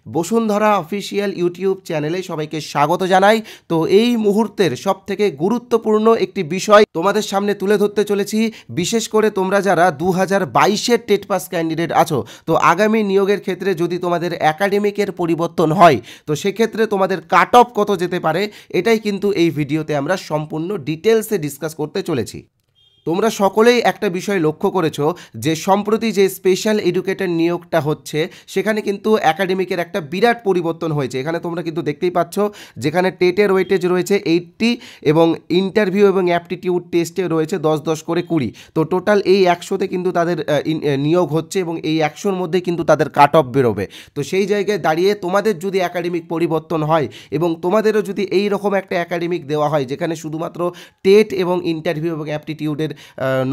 Bashundhara official YouTube চ্যানেলে সবাইকে স্বাগত জানাই। তো এই মুহূর্তের সবথেকে গুরুত্বপূর্ণ একটি বিষয় তোমাদের সামনে তুলে ধরতে চলেছি। বিশেষ করে তোমরা যারা 2022-এর টেট পাস ক্যান্ডিডেট আছো, তো আগামী নিয়োগের ক্ষেত্রে যদি তোমাদের একাডেমিকের পরিবর্তন হয়, তো সেক্ষেত্রে তোমাদের কাট অফ কত যেতে পারে, এটাই কিন্তু এই ভিডিওতে আমরা সম্পূর্ণ ডিটেলসে ডিসকাস করতে চলেছি। তোমরা সকলেই একটা বিষয় লক্ষ্য করেছো যে সম্প্রতি যে স্পেশাল এডুকেটর নিয়োগটা হচ্ছে, সেখানে কিন্তু একাডেমিকের একটা বিরাট পরিবর্তন হয়েছে। এখানে তোমরা কিন্তু দেখতেই পাচ্ছ, যেখানে টেটের ওয়েটেজ রয়েছে 80 এবং ইন্টারভিউ এবং অ্যাপটিটিউড টেস্টে রয়েছে 10-10 করে 20। তো টোটাল এই 100তে কিন্তু তাদের নিয়োগ হচ্ছে এবং এই 100-র মধ্যে কিন্তু তাদের কাট অফ বেরোবে। তো সেই জায়গায় দাঁড়িয়ে তোমাদের যদি একাডেমিক পরিবর্তন হয় এবং তোমাদেরও যদি এই রকম একটা একাডেমিক দেওয়া হয় যেখানে শুধুমাত্র টেট এবং ইন্টারভিউ এবং অ্যাপটিটিউডের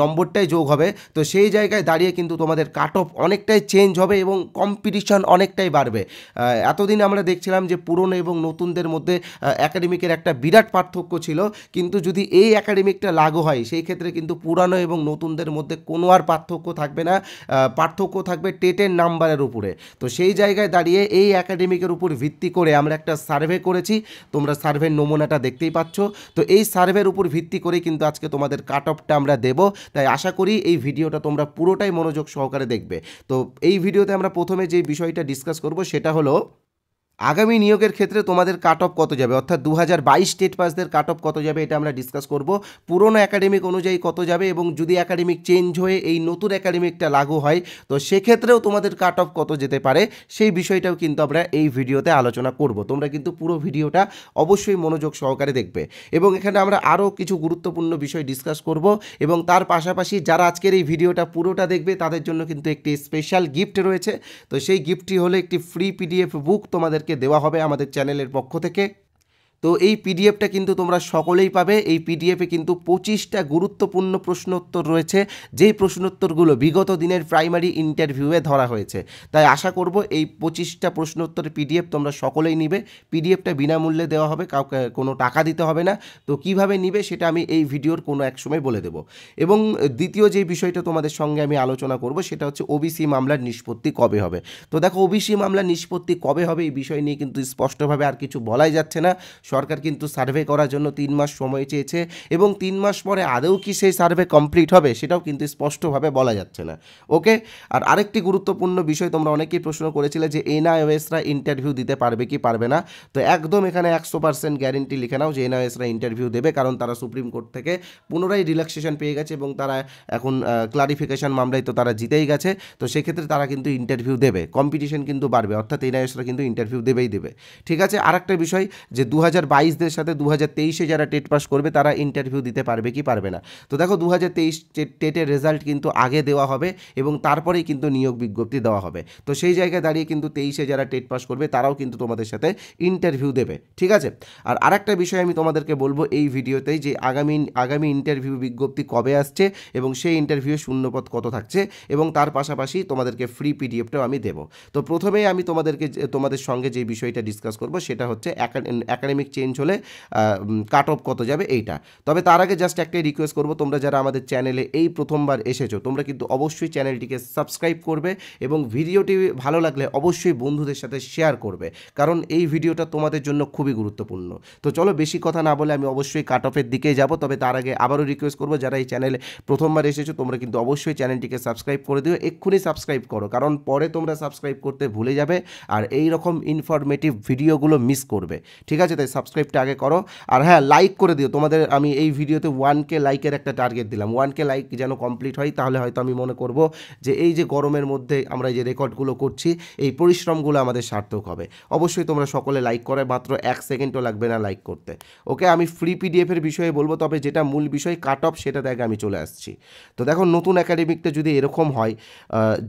নম্বরটাই যোগ হবে, তো সেই জায়গায় দাঁড়িয়ে কিন্তু তোমাদের কাট অফ অনেকটাই চেঞ্জ হবে এবং কম্পিটিশন অনেকটাই বাড়বে। এতদিন আমরা দেখছিলাম যে পুরনো এবং নতুনদের মধ্যে একাডেমিকের একটা বিরাট পার্থক্য ছিল, কিন্তু যদি এই একাডেমিকটা লাগু হয় সেই ক্ষেত্রে কিন্তু পুরানো এবং নতুনদের মধ্যে কোনো আর পার্থক্য থাকবে না। পার্থক্য থাকবে টেটের নাম্বারের উপরে। তো সেই জায়গায় দাঁড়িয়ে এই একাডেমিকের উপর ভিত্তি করে আমরা একটা সার্ভে করেছি, তোমরা সার্ভের নমুনাটা দেখতেই পাচ্ছ। তো এই সার্ভের উপর ভিত্তি করে কিন্তু আজকে তোমাদের কাট অফটা আমরা দেব। তাই আশা করি এই ভিডিওটা তোমরা পুরোটাই মনোযোগ সহকারে দেখবে। তো এই ভিডিওতে আমরা প্রথমে যে বিষয়টা ডিসকাস করব সেটা হলো আগামী নিয়োগের ক্ষেত্রে তোমাদের কাট অফ কত যাবে, অর্থাৎ 2022 স্টেট পাসদের কাট অফ কত যাবে, এটা আমরা ডিসকাস করব। পুরনো একাডেমিক অনুযায়ী কত যাবে এবং যদি একাডেমিক চেঞ্জ হয়ে এই নতুন একাডেমিকটা লাগু হয়, তো সেক্ষেত্রেও তোমাদের কাট অফ কত যেতে পারে, সেই বিষয়টাও কিন্তু আমরা এই ভিডিওতে আলোচনা করব। তোমরা কিন্তু পুরো ভিডিওটা অবশ্যই মনোযোগ সহকারে দেখবে এবং এখানে আমরা আরও কিছু গুরুত্বপূর্ণ বিষয় ডিসকাস করব এবং তার পাশাপাশি যারা আজকের এই ভিডিওটা পুরোটা দেখবে তাদের জন্য কিন্তু একটি স্পেশাল গিফট রয়েছে। তো সেই গিফটটি হলো একটি ফ্রি পিডিএফ বুক তোমাদের দেওয়া হবে আমাদের চ্যানেলের পক্ষ থেকে। তো এই পিডিএফটা কিন্তু তোমরা সকলেই পাবে। এই পিডিএফে কিন্তু 25টা গুরুত্বপূর্ণ প্রশ্নোত্তর রয়েছে, যেই প্রশ্নোত্তরগুলো বিগত দিনের প্রাইমারি ইন্টারভিউয়ে ধরা হয়েছে। তাই আশা করব এই 25টা প্রশ্নোত্তরের পিডিএফ তোমরা সকলেই নিবে। পিডিএফটা বিনামূল্যে দেওয়া হবে, কাউকে কোনো টাকা দিতে হবে না। তো কিভাবে নিবে সেটা আমি এই ভিডিওর কোনো এক সময় বলে দেব। এবং দ্বিতীয় যে বিষয়টা তোমাদের সঙ্গে আমি আলোচনা করব সেটা হচ্ছে ওবিসি মামলার নিষ্পত্তি কবে হবে। তো দেখো, ওবিসি মামলার নিষ্পত্তি কবে হবে এই বিষয় নিয়ে কিন্তু স্পষ্টভাবে আর কিছু বলাই যাচ্ছে না। সরকার কিন্তু সার্ভে করার জন্য 3 মাস সময় চেয়েছে এবং 3 মাস পরে আদৌ কি সেই সার্ভে কমপ্লিট হবে সেটাও কিন্তু স্পষ্টভাবে বলা যাচ্ছে না। ওকে। আর আরেকটি গুরুত্বপূর্ণ বিষয়, তোমরা অনেকেই প্রশ্ন করেছিলে যে এনআইওএসরা ইন্টারভিউ দিতে পারবে কি পারবে না। তো একদম এখানে 100% গ্যারেন্টি লিখে নাও যে এনআইওএসরা ইন্টারভিউ দেবে, কারণ তারা সুপ্রিম কোর্ট থেকে পুনরায় রিল্যাক্সেশন পেয়ে গেছে এবং তারা এখন ক্লারিফিকেশন মামলায় তো তারা জিতেই গেছে। তো সেক্ষেত্রে তারা কিন্তু ইন্টারভিউ দেবে, কম্পিটিশন কিন্তু বাড়বে, অর্থাৎ এনআইওএসরা কিন্তু ইন্টারভিউ দেবেই দেবে। ঠিক আছে। আরেকটা বিষয় যে 2022-দের সাথে 2023-এ যারা টেট পাস করবে তারা ইন্টারভিউ দিতে পারবে কি পারবে না। তো দেখো, 2023 টেটের রেজাল্ট কিন্তু আগে দেওয়া হবে এবং তারপরেই কিন্তু নিয়োগ বিজ্ঞপ্তি দেওয়া হবে। তো সেই জায়গায় দাঁড়িয়ে কিন্তু 23-এ যারা টেট পাস করবে তারাও কিন্তু তোমাদের সাথে ইন্টারভিউ দেবে। ঠিক আছে। আর আরেকটা বিষয় আমি তোমাদেরকে বলবো এই ভিডিওতেই যে আগামী ইন্টারভিউ বিজ্ঞপ্তি কবে আসছে এবং সেই ইন্টারভিউয়ে শূন্যপদ কত থাকছে এবং তার পাশাপাশি তোমাদেরকে ফ্রি পিডিএফটাও আমি দেবো। তো প্রথমেই আমি তোমাদের সঙ্গে যে বিষয়টা ডিসকাস করব সেটা হচ্ছে একাডেমিক চেঞ্জ হলে কাট অফ কত যাবে এইটা। তবে তার আগে জাস্ট একটাই রিকোয়েস্ট করব, তোমরা যারা আমাদের চ্যানেলে এই প্রথমবার এসেছো তোমরা কিন্তু অবশ্যই চ্যানেলটিকে সাবস্ক্রাইব করবে এবং ভিডিওটি ভালো লাগলে অবশ্যই বন্ধুদের সাথে শেয়ার করবে, কারণ এই ভিডিওটা তোমাদের জন্য খুবই গুরুত্বপূর্ণ। তো চলো, বেশি কথা না বলে আমি অবশ্যই কাট অফের দিকেই যাব। তবে তার আগে আবারও রিকোয়েস্ট করবো, যারা এই চ্যানেলে প্রথমবার এসেছো তোমরা কিন্তু অবশ্যই চ্যানেলটিকে সাবস্ক্রাইব করে দিও, এক্ষুনি সাবস্ক্রাইব করো, কারণ পরে তোমরা সাবস্ক্রাইব করতে ভুলে যাবে আর এই রকম ইনফরমেটিভ ভিডিওগুলো মিস করবে। ঠিক আছে। তাই সাবস্ক্রাইবটা আগে করো। আর হ্যাঁ, লাইক করে দিও। তোমাদের আমি এই ভিডিওতে 1K লাইকের একটা টার্গেট দিলাম। 1K লাইক যেন কমপ্লিট হয়, তাহলে হয়তো আমি মনে করব যে এই যে গরমের মধ্যে আমরা যে রেকর্ডগুলো করছি এই পরিশ্রমগুলো আমাদের সার্থক হবে। অবশ্যই তোমরা সকলে লাইক করে, মাত্র 1 সেকেন্ডও লাগবে না লাইক করতে। ওকে। আমি ফ্রি পিডিএফের বিষয়ে বলবো, তবে যেটা মূল বিষয় কাট অফ সেটা দেখে আমি চলে আসছি। তো দেখো, নতুন একাডেমিকটা যদি এরকম হয়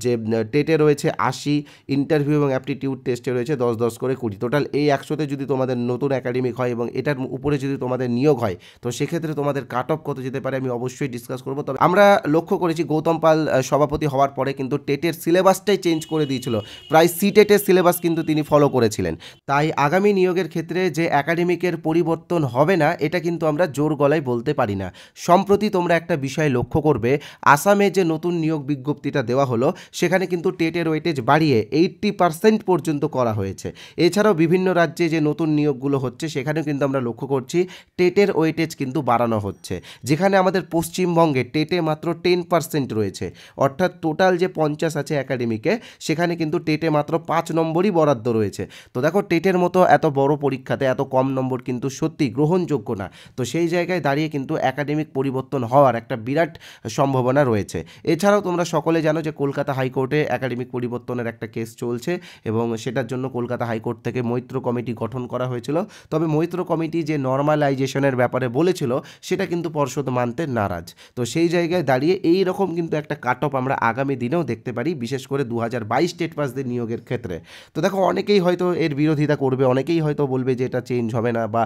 যে টেটে রয়েছে 80, ইন্টারভিউ এবং অ্যাপটিটিউড টেস্টে রয়েছে 10-10 করে 20, টোটাল এই 100তে যদি তোমাদের নতুন একাডেমিক একাডেমিক হয় এবং এটার উপরে যদি তোমাদের নিয়োগ হয় তো সেক্ষেত্রে তোমাদের কাট অফ কত যেতে পারে আমি অবশ্যই ডিসকাস করবো। তবে আমরা লক্ষ্য করেছি গৌতম পাল সভাপতি হওয়ার পরে কিন্তু টেটের সিলেবাসটাই চেঞ্জ করে দিয়েছিল, প্রায় সিটেটের সিলেবাস কিন্তু তিনি ফলো করেছিলেন। তাই আগামী নিয়োগের ক্ষেত্রে যে একাডেমিকের পরিবর্তন হবে না এটা কিন্তু আমরা জোর গলায় বলতে পারি না। সম্প্রতি তোমরা একটা বিষয় লক্ষ্য করবে, আসামে যে নতুন নিয়োগ বিজ্ঞপ্তিটা দেওয়া হলো সেখানে কিন্তু টেটের ওয়েটেজ বাড়িয়ে 80% পর্যন্ত করা হয়েছে। এছাড়াও বিভিন্ন রাজ্যে যে নতুন নিয়োগগুলো হচ্ছে সেখানেও কিন্তু আমরা লক্ষ্য করছি টেটের ওয়েটেজ কিন্তু বাড়ানো হচ্ছে, যেখানে আমাদের পশ্চিমবঙ্গে টেটে মাত্র 10% রয়েছে, অর্থাৎ টোটাল যে 50 আছে একাডেমিকে সেখানে কিন্তু টেটে মাত্র 5 নম্বরই বরাদ্দ রয়েছে। তো দেখো টেটের মতো এত বড় পরীক্ষাতে এত কম নম্বর কিন্তু সত্যি গ্রহণযোগ্য না। তো সেই জায়গায় দাঁড়িয়ে কিন্তু একাডেমিক পরিবর্তন হওয়ার একটা বিরাট সম্ভাবনা রয়েছে। এছাড়াও তোমরা সকলে জানো যে কলকাতা হাইকোর্টে একাডেমিক পরিবর্তনের একটা কেস চলছে এবং সেটার জন্য কলকাতা হাইকোর্ট থেকে মৈত্র কমিটি গঠন করা হয়েছিল। তবে মৈত্র কমিটি যে নর্মালাইজেশনের ব্যাপারে বলেছিল সেটা কিন্তু পর্ষদ মানতে নারাজ। তো সেই জায়গায় দাঁড়িয়ে এই রকম কিন্তু একটা কাট অফ আমরা আগামী দিনেও দেখতে পারি, বিশেষ করে 2022 স্টেট পাসদের নিয়োগের ক্ষেত্রে। তো দেখো অনেকেই হয়তো এর বিরোধিতা করবে, অনেকেই হয়তো বলবে যে এটা চেঞ্জ হবে না বা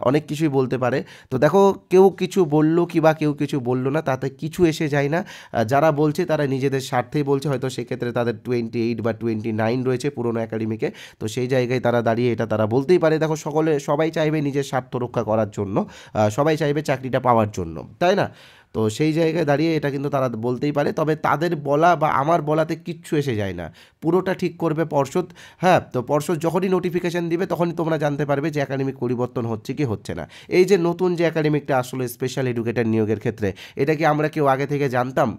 অনেক কিছুই বলতে পারে। তো দেখো কেউ কিছু বললো কি বা কেউ কিছু বললো না তাতে কিছু এসে যায় না। যারা বলছে তারা নিজেদের স্বার্থেই বলছে, হয়তো সেক্ষেত্রে তাদের 28 বা 29 রয়েছে পুরনো একাডেমিকে। তো সেই জায়গায় তারা দাঁড়িয়ে এটা তারা বলতেই পারে। দেখো সবাই চাইবে নিজের স্বার্থ রক্ষা করার জন্য, সবাই চাইবে চাকরিটা পাওয়ার জন্য, তাই না? তো সেই জায়গায় দাঁড়িয়ে এটা কিন্তু তারা বলতেই পারে। তবে তাদের বলা বা আমার বলাতে কিচ্ছু এসে যায় না, পুরোটা ঠিক করবে পর্ষদ। হ্যাঁ, তো পর্ষদ যখনই নোটিফিকেশান দিবে তখনই তোমরা জানতে পারবে যে একাডেমিক পরিবর্তন হচ্ছে কি হচ্ছে না। এই যে নতুন যে একাডেমিকটা আসলে স্পেশাল এডুকেটর নিয়োগের ক্ষেত্রে, এটা কি আমরা কেউ আগে থেকে জানতাম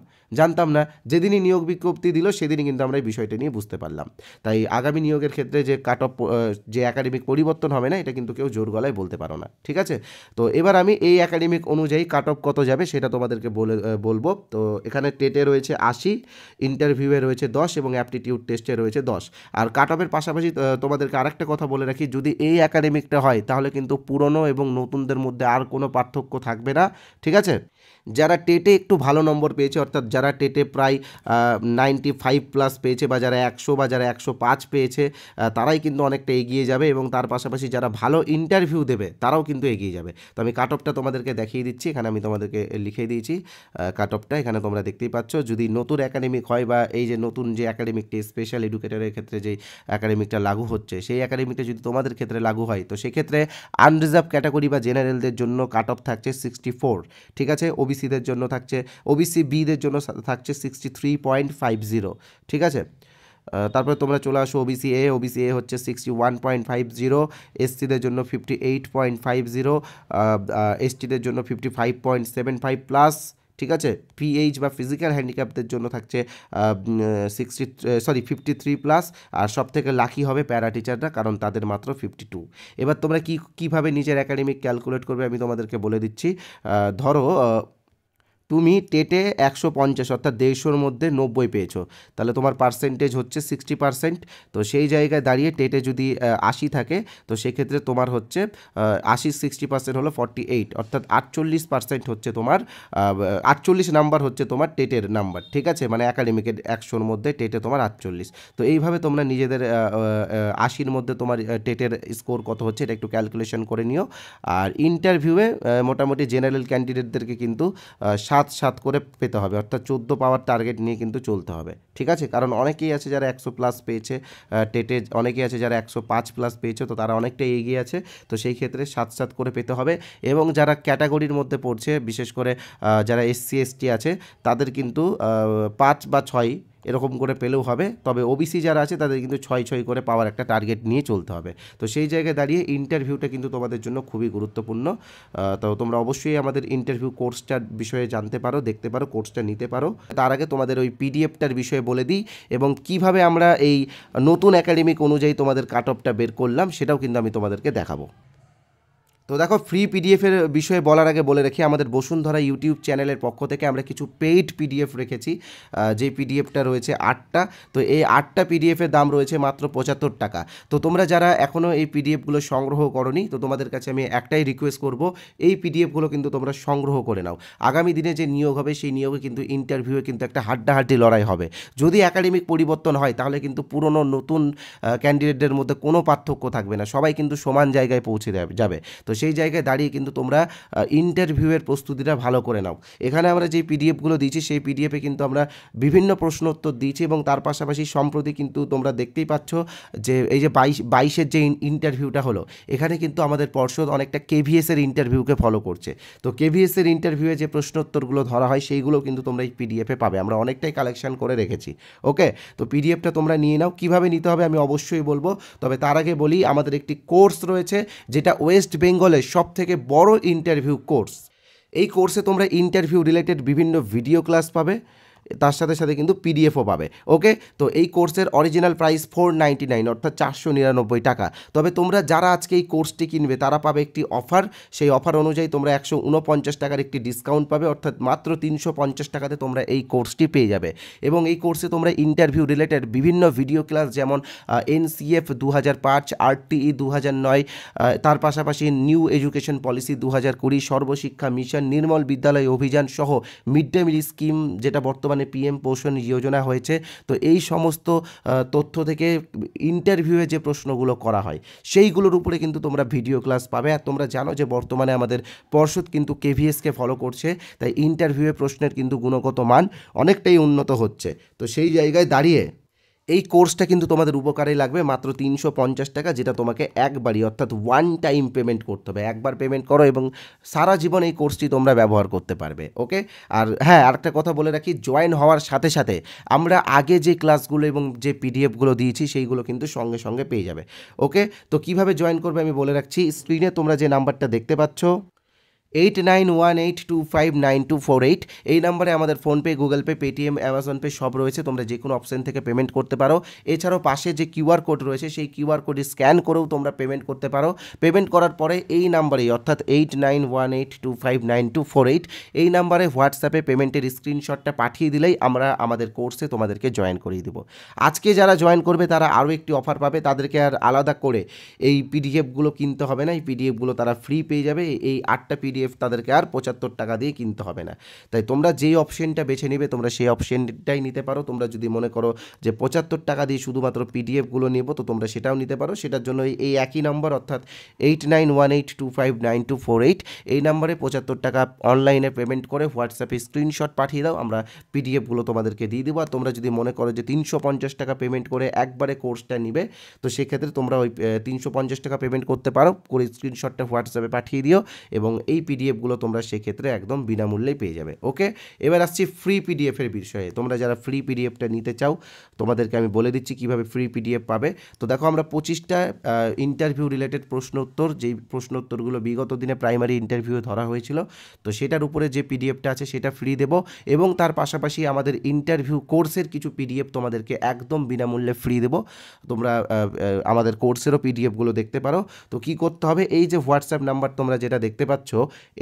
না। যেদিনই নিয়োগ বিজ্ঞপ্তি দিল সেদিনই কিন্তু আমরা এই বিষয়টা নিয়ে বুঝতে পারলাম। তাই আগামী নিয়োগের ক্ষেত্রে যে কাট অফ যে একাডেমিক পরিবর্তন হবে না এটা কিন্তু কেউ জোর গলায় বলতে পারো না, ঠিক আছে? তো এবার আমি এই একাডেমিক অনুযায়ী কাট অফ কত যাবে সেটা তোমাদেরকে বলবো। তো এখানে টেটে রয়েছে 80, ইন্টারভিউয়ে রয়েছে 10 এবং অ্যাপটিটিউড টেস্টে রয়েছে 10। আর কাট অফের পাশাপাশি তোমাদেরকে আরেকটা কথা বলে রাখি, যদি এই একাডেমিকটা হয় তাহলে কিন্তু পুরনো এবং নতুনদের মধ্যে আর কোনো পার্থক্য থাকবে না, ঠিক আছে? যারা টেটে একটু ভালো নম্বর পেয়েছে, অর্থাৎ যারা টেটে প্রায় 95+ পেয়েছে বা যারা 100 বা যারা 105 পেয়েছে, তারাই কিন্তু অনেকটা এগিয়ে যাবে এবং তার পাশাপাশি যারা ভালো ইন্টারভিউ দেবে তারাও কিন্তু এগিয়ে যাবে। তো আমি কাট অফটা তোমাদেরকে দেখিয়ে দিচ্ছি, এখানে আমি তোমাদেরকে লিখে দিয়েছি কাট অফটা, এখানে তোমরা দেখতেই পাচ্ছ। যদি নতুন একাডেমিক হয় বা এই যে নতুন যে একাডেমিকটি স্পেশাল এডুকেটরের ক্ষেত্রে যেই একাডেমিকটা লাগু হচ্ছে সেই একাডেমিকটা যদি তোমাদের ক্ষেত্রে লাগু হয় তো সেক্ষেত্রে আনরিজার্ভ ক্যাটাগরি বা জেনারেলদের জন্য কাট অফ থাকছে 64, ঠিক আছে? ওবিসিদের জন্য থাকছে, ওবিসি বিদের জন্য থাকছে 63.50, ঠিক আছে? তারপরে তোমরা চলে আসো ওবিসি এ হচ্ছে 61.50, এসসিদের জন্য 58.50, এসটিদের জন্য 55.75 প্লাস, ঠিক আছে? পিএইচ বা ফিজিক্যাল হ্যান্ডিক্যাপদের জন্য থাকছে 53+, আর সব থেকে লাকি হবে প্যারা টিচাররা, কারণ তাদের মাত্র 52। এবার তোমরা কীভাবে নিজের একাডেমিক ক্যালকুলেট করবে আমি তোমাদেরকে বলে দিচ্ছি। ধরো তুমি টেটে 150 অর্থাৎ 150-র মধ্যে 90 পেয়েছো, তাহলে তোমার পার্সেন্টেজ হচ্ছে 60%। তো সেই জায়গায় দাঁড়িয়ে টেটে যদি 80 থাকে তো সেক্ষেত্রে তোমার হচ্ছে 80 60% হলো 48, অর্থাৎ 48% হচ্ছে তোমার 48 নাম্বার হচ্ছে তোমার টেটের নাম্বার, ঠিক আছে? মানে একাডেমিকের 100-র মধ্যে টেটে তোমার 48। তো এইভাবে তোমরা নিজেদের 80-র মধ্যে তোমার টেটের স্কোর কত হচ্ছে এটা একটু ক্যালকুলেশন করে নিও। আর ইন্টারভিউয়ে মোটামুটি জেনারেল ক্যান্ডিডেটদেরকে কিন্তু 7 করে পেতে হবে, অর্থাৎ 14 পাওয়ার টার্গেট নিয়ে কিন্তু চলতে হবে, ঠিক আছে? কারণ অনেকেই আছে যারা 100+ পেয়েছে টেটে, অনেকেই আছে যারা 105+ পেয়েছে, তো তারা অনেকটাই এগিয়ে আছে। তো সেই ক্ষেত্রে 7 করে পেতে হবে। এবং যারা ক্যাটাগরির মধ্যে পড়ছে, বিশেষ করে যারা এসসি এসটি আছে তাদের কিন্তু 5 বা 6 এরকম করে পেলেও হবে। তবে ওবিসি যারা আছে তাদের কিন্তু 6 করে পাওয়ার একটা টার্গেট নিয়ে চলতে হবে। তো সেই জায়গায় দাঁড়িয়ে ইন্টারভিউটা কিন্তু তোমাদের জন্য খুবই গুরুত্বপূর্ণ। তো তোমরা অবশ্যই আমাদের ইন্টারভিউ কোর্সটার বিষয়ে জানতে পারো, দেখতে পারো, কোর্সটা নিতে পারো। তার আগে তোমাদের ওই পিডিএফটার বিষয়ে বলে দিই এবং কিভাবে আমরা এই নতুন একাডেমিক অনুযায়ী তোমাদের কাট অফটা বের করলাম সেটাও কিন্তু আমি তোমাদেরকে দেখাবো। তো দেখো ফ্রি পিডিএফের বিষয়ে বলার আগে বলে রাখি আমাদের বসুন্ধরা ইউটিউব চ্যানেলের পক্ষ থেকে আমরা কিছু পেইড পিডিএফ রেখেছি, যে পিডিএফটা রয়েছে 8টা। তো এই 8টা পিডিএফের দাম রয়েছে মাত্র 75 টাকা। তো তোমরা যারা এখনও এই পিডিএফগুলো সংগ্রহ করনি, তো তোমাদের কাছে আমি একটাই রিকোয়েস্ট করব, এই পিডিএফগুলো কিন্তু তোমরা সংগ্রহ করে নাও। আগামী দিনে যে নিয়োগ হবে সেই নিয়োগে কিন্তু ইন্টারভিউয়ে কিন্তু একটা হাড্ডাহাড্ডি লড়াই হবে। যদি একাডেমিক পরিবর্তন হয় তাহলে কিন্তু পুরনো নতুন ক্যান্ডিডেটদের মধ্যে কোনো পার্থক্য থাকবে না, সবাই কিন্তু সমান জায়গায় পৌঁছে যাবে। তো সেই জায়গায় দাঁড়িয়ে কিন্তু তোমরা ইন্টারভিউয়ের প্রস্তুতিটা ভালো করে নাও। এখানে আমরা যে পিডিএফগুলো দিয়েছি সেই পিডিএফে কিন্তু আমরা বিভিন্ন প্রশ্ন উত্তর দিয়েছি, এবং তার পাশাপাশি সম্প্রতি কিন্তু তোমরা দেখতেই পাচ্ছ যে এই যে 22-এর যে ইন্টারভিউটা হলো, এখানে কিন্তু আমাদের পর্ষদ অনেকটা কেভিএসের ইন্টারভিউকে ফলো করছে। তো কেভিএসের ইন্টারভিউয়ে যে প্রশ্ন উত্তরগুলো ধরা হয় সেইগুলো কিন্তু তোমরা এই পিডিএফে পাবে, আমরা অনেকটাই কালেকশন করে রেখেছি। ওকে, তো পিডিএফটা তোমরা নিয়ে নাও। কীভাবে নিতে হবে আমি অবশ্যই বলবো, তবে তার আগে বলি আমাদের একটি কোর্স রয়েছে যেটা ওয়েস্ট বেঙ্গলের সবথেকে বড় ইন্টারভিউ কোর্স। এই কোর্সে তোমরা ইন্টারভিউ রিলেটেড বিভিন্ন ভিডিও ক্লাস পাবে, তার সাথে সাথে কিন্তু পিডিএফও পাবে। ওকে, তো এই কোর্সের অরিজিনাল প্রাইস 499 অর্থাৎ 499 টাকা। তবে তোমরা যারা আজকে এই কোর্সটি কিনবে তারা পাবে একটি অফার, সেই অফার অনুযায়ী তোমরা 149 টাকার একটি ডিসকাউন্ট পাবে, অর্থাৎ মাত্র 350 টাকাতে তোমরা এই কোর্সটি পেয়ে যাবে। এবং এই কোর্সে তোমরা ইন্টারভিউ রিলেটেড বিভিন্ন ভিডিও ক্লাস যেমন NCF 2005, RTE 2009, তার পাশাপাশি নিউ এডুকেশন পলিসি 2020, সর্বশিক্ষা মিশন, নির্মল বিদ্যালয় অভিযান সহ মিড ডে মিল স্কিম যেটা বর্তমানে PM পোষণ যোজনা হয়েছে, তো এই সমস্ত তথ্য থেকে ইন্টারভিউয়ে যে প্রশ্নগুলো করা হয় সেইগুলোর উপরে কিন্তু তোমরা ভিডিও ক্লাস পাবে। আর তোমরা জানো যে বর্তমানে আমাদের পর্ষদ কিন্তু কেভিএসকে ফলো করছে, তাই ইন্টারভিউয়ে প্রশ্নের কিন্তু গুণগত মান অনেকটাই উন্নত হচ্ছে। তো সেই জায়গায় দাঁড়িয়ে এই কোর্সটা কিন্তু তোমাদের উপকারে লাগবে মাত্র 350 টাকা, যেটা তোমাকে একবারই অর্থাৎ ওয়ান টাইম পেমেন্ট করতে হবে। একবার পেমেন্ট করো এবং সারা জীবন এই কোর্সটি তোমরা ব্যবহার করতে পারবে। ওকে, আর হ্যাঁ, আরেকটা কথা বলে রাখি, জয়েন হওয়ার সাথে সাথে আমরা আগে যে ক্লাসগুলো এবং যে পিডিএফগুলো দিয়েছি সেইগুলো কিন্তু সঙ্গে সঙ্গে পেয়ে যাবে। ওকে, তো কিভাবে জয়েন করবে আমি বলে রাখছি, স্ক্রিনে তোমরা যে নাম্বারটা দেখতে পাচ্ছ 8918259248, এই নাম্বারে আমাদের PhonePe, Google pay, Paytm, Amazon pay সব রয়েছে, তোমরা যে কোনো অপশান থেকে পেমেন্ট করতে পারো। এছাড়াও পাশে যে কিউআর কোড রয়েছে সেই কিউআর কোডে স্ক্যান করেও তোমরা পেমেন্ট করতে পারো। পেমেন্ট করার পরে এই নাম্বারেই অর্থাৎ 8918259248 এই নাম্বারে হোয়াটসঅ্যাপে পেমেন্টের স্ক্রিনশটটা পাঠিয়ে দিলেই আমরা আমাদের কোর্সে তোমাদেরকে জয়েন করিয়ে দেবো। আজকে যারা জয়েন করবে তারা আরও একটি অফার পাবে, তাদেরকে আর আলাদা করে এই পিডিএফগুলো কিনতে হবে না, এই পিডিএফগুলো তারা ফ্রি পেয়ে যাবে। এই 8টা পিডিএফ তাদেরকে আর 75 টাকা দিয়ে কিনতে হবে না। তাই তোমরা যেই অপশনটা বেছে নিবে তোমরা সেই অপশনটাই নিতে পারো। তোমরা যদি মনে করো যে 75 টাকা দিয়ে শুধুমাত্র পিডিএফগুলো নেব, তো তোমরা সেটাও নিতে পারো। সেটার জন্য এই একই নম্বর অর্থাৎ 8918259248 এই নম্বরে 75 টাকা অনলাইনে পেমেন্ট করে হোয়াটসঅ্যাপে স্ক্রিনশট পাঠিয়ে দাও, আমরা পিডিএফগুলো তোমাদেরকে দিয়ে দেবো। আর তোমরা যদি মনে করো যে 350 টাকা পেমেন্ট করে একবারে কোর্সটা নিবে, তো সেক্ষেত্রে তোমরা ওই 350 টাকা পেমেন্ট করতে পারো, করে স্ক্রিনশটটা হোয়াটসঅ্যাপে পাঠিয়ে দিও এবং এই পিডিএফগুলো তোমরা সেক্ষেত্রে একদম বিনামূল্যেই পেয়ে যাবে। ওকে, এবার আসছি ফ্রি পিডিএফের বিষয়ে। তোমরা যারা ফ্রি পিডিএফটা নিতে চাও তোমাদেরকে আমি বলে দিচ্ছি কীভাবে ফ্রি পিডিএফ পাবে। তো দেখো, আমরা 25টা ইন্টারভিউ রিলেটেড প্রশ্ন উত্তর, যেই প্রশ্ন উত্তরগুলো বিগত দিনে প্রাইমারি ইন্টারভিউ ধরা হয়েছিল, তো সেটার উপরে যে পিডিএফটা আছে সেটা ফ্রি দেবো, এবং তার পাশাপাশি আমাদের ইন্টারভিউ কোর্সের কিছু পিডিএফ তোমাদেরকে একদম বিনামূল্যে ফ্রি দেবো। তোমরা আমাদের কোর্সেরও পিডিএফগুলো দেখতে পারো। তো কী করতে হবে, এই যে হোয়াটসঅ্যাপ নাম্বার তোমরা যেটা দেখতে পাচ্ছ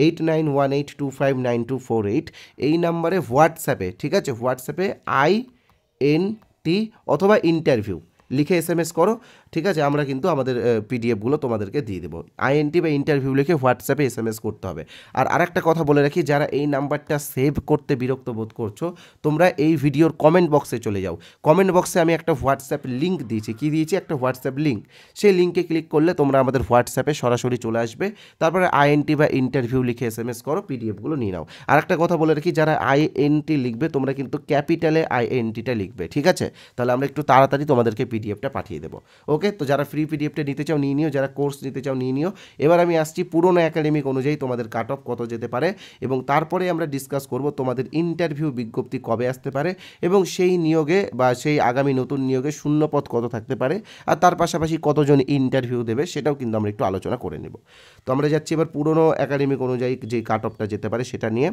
8918259248 এই নাম্বারে হোয়াটসঅ্যাপে, ঠিক আছে, হোয়াটসঅ্যাপে INT অথবা ইন্টারভিউ লিখে SMS করো, ঠিক আছে। আমরা কিন্তু আমাদের পিডিএফগুলো তোমাদেরকে দিয়ে দেবো। INT বা ইন্টারভিউ লিখে হোয়াটসঅ্যাপে SMS করতে হবে। আর আরেকটা কথা বলে রাখি, যারা এই নাম্বারটা সেভ করতে বিরক্ত বোধ করছো, তোমরা এই ভিডিওর কমেন্ট বক্সে চলে যাও। কমেন্ট বক্সে আমি একটা হোয়াটসঅ্যাপ লিঙ্ক দিয়েছি, কি দিয়েছি, একটা হোয়াটসঅ্যাপ লিঙ্ক। সেই লিঙ্কে ক্লিক করলে তোমরা আমাদের হোয়াটসঅ্যাপে সরাসরি চলে আসবে। তারপরে INT বা ইন্টারভিউ লিখে SMS করো, পিডিএফগুলো নিয়ে নাও। আরেকটা কথা বলে রাখি, যারা INT লিখবে তোমরা কিন্তু ক্যাপিটালে INTটা লিখবে, ঠিক আছে। তাহলে আমরা একটু তাড়াতাড়ি তোমাদেরকে পিডিএফটা পাঠিয়ে দেবো। ওকে, তো যারা ফ্রি পিডিএফটা নিতে চাও নিয়ে নিও, যারা কোর্স নিতে চাও নিয়ে নিও। এবার আমি আসছি পুরনো একাডেমিক অনুযায়ী তোমাদের কাট অফ কত যেতে পারে, এবং তারপরে আমরা ডিসকাস করব তোমাদের ইন্টারভিউ বিজ্ঞপ্তি কবে আসতে পারে, এবং সেই নিয়োগে বা সেই আগামী নতুন নিয়োগে শূন্যপদ কত থাকতে পারে, আর তার পাশাপাশি কতজন ইন্টারভিউ দেবে সেটাও কিন্তু আমরা একটু আলোচনা করে নেব। তো আমরা যাচ্ছি এবার পুরনো একাডেমিক অনুযায়ী যে কাট অফটা যেতে পারে সেটা নিয়ে।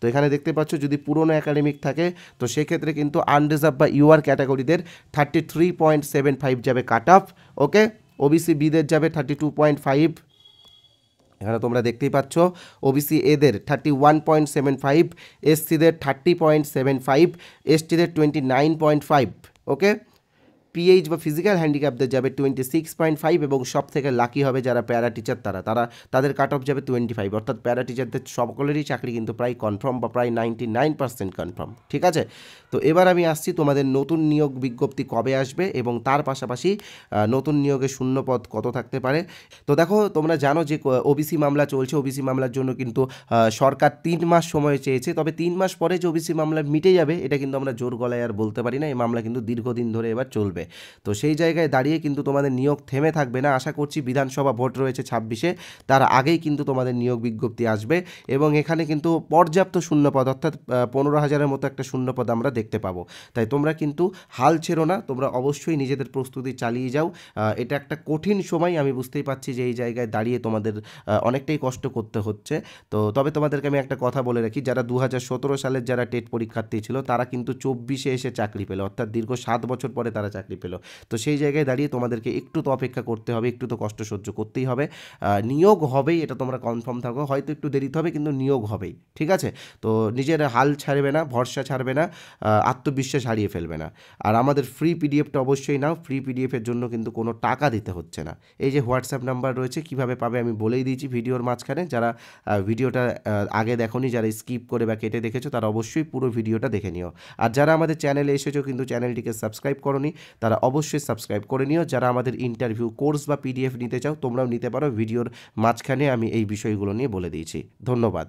তো এখানে দেখতে পাচ্ছ, যদি পুরনো একাডেমিক থাকে তো সেক্ষেত্রে কিন্তু আনরিজার্ভ বা UR ক্যাটাগরিদের 33.75 যাবে কাট অফ। ওকে, OBC বিদের যাবে 32.5, এখানে তোমরা দেখতেই পাচ্ছ ওবিসি এদের 31.75, এসসিদের 30.75, এসটিদের 29.5। ওকে, পিএইচ বা ফিজিক্যাল হ্যান্ডিক্যাপদের যাবে 26.5 এবং সব থেকে লাকি হবে যারা প্যারা টিচার তাদের কাট অফ যাবে 25। অর্থাৎ প্যারা টিচারদের সকলেরই চাকরি কিন্তু প্রায় কনফার্ম বা প্রায় 99% কনফার্ম। ঠিক আছে, তো এবার আমি আসছি তোমাদের নতুন নিয়োগ বিজ্ঞপ্তি কবে আসবে এবং তার পাশাপাশি নতুন নিয়োগের শূন্যপদ কত থাকতে পারে। তো দেখো, তোমরা জানো যে ওবিসি মামলা চলছে। ওবিসি মামলার জন্য কিন্তু সরকার 3 মাস সময় চেয়েছে, তবে 3 মাস পরে যে ওবিসি মামলা মিটে যাবে এটা কিন্তু আমরা জোর গলায় আর বলতে পারি না। এই মামলা কিন্তু দীর্ঘদিন ধরে এবার চলবে। তো সেই জায়গায় দাঁড়িয়ে কিন্তু তোমাদের নিয়োগ থেমে থাকবে না। আশা করছি বিধানসভা ভোট রয়েছে 26-এ, তার আগেই কিন্তু তোমাদের নিয়োগ বিজ্ঞপ্তি আসবে এবং এখানে কিন্তু পর্যাপ্ত শূন্যপদ অর্থাৎ 15,000-এর মতো একটা শূন্যপদ আমরা দেখতে পাবো। তাই তোমরা কিন্তু হাল ছেড়ো না, তোমরা অবশ্যই নিজেদের প্রস্তুতি চালিয়ে যাও। এটা একটা কঠিন সময়, আমি বুঝতেই পারছি যে এই জায়গায় দাঁড়িয়ে তোমাদের অনেকটাই কষ্ট করতে হচ্ছে। তো তবে তোমাদেরকে আমি একটা কথা বলে রাখি, যারা 2017 সালের যারা টেট পরীক্ষার্থী ছিল তারা কিন্তু 24-এ এসে চাকরি পেল, অর্থাৎ দীর্ঘ 7 বছর পরে তারা চাকরি পেল। তো সেই জায়গায় দাঁড়িয়ে তোমাদেরকে একটু তো অপেক্ষা করতে হবে, একটু তো কষ্ট সহ্য করতেই হবে। নিয়োগ হবেই, এটা তোমরা কনফার্ম থাকো। হয়তো একটু দেরিতে হবে কিন্তু নিয়োগ হবেই। ঠিক আছে, তো নিজের হাল ছাড়বে না, ভরসা ছাড়বে না, আত্মবিশ্বাস হারিয়ে ফেলবে না। আর আমাদের ফ্রি পিডিএফটা অবশ্যই নাও। ফ্রি পিডিএফের জন্য কিন্তু কোনো টাকা দিতে হচ্ছে না। এই যে হোয়াটসঅ্যাপ নাম্বার রয়েছে, কিভাবে পাবে আমি বলেই দিয়েছি ভিডিওর মাঝখানে। যারা ভিডিওটা আগে দেখোনি, যারা স্কিপ করে বা কেটে দেখেছো, তারা অবশ্যই পুরো ভিডিওটা দেখে নিও। আর যারা আমাদের চ্যানেলে এসেছো কিন্তু চ্যানেলটিকে সাবস্ক্রাইব করোনি, তারা অবশ্যই সাবস্ক্রাইব করে নিও। যারা আমাদের ইন্টারভিউ কোর্স বা পিডিএফ নিতে চাও তোমরাও নিতে পারো। ভিডিওর মাঝখানে আমি এই বিষয়গুলো নিয়ে বলে দিয়েছি। ধন্যবাদ।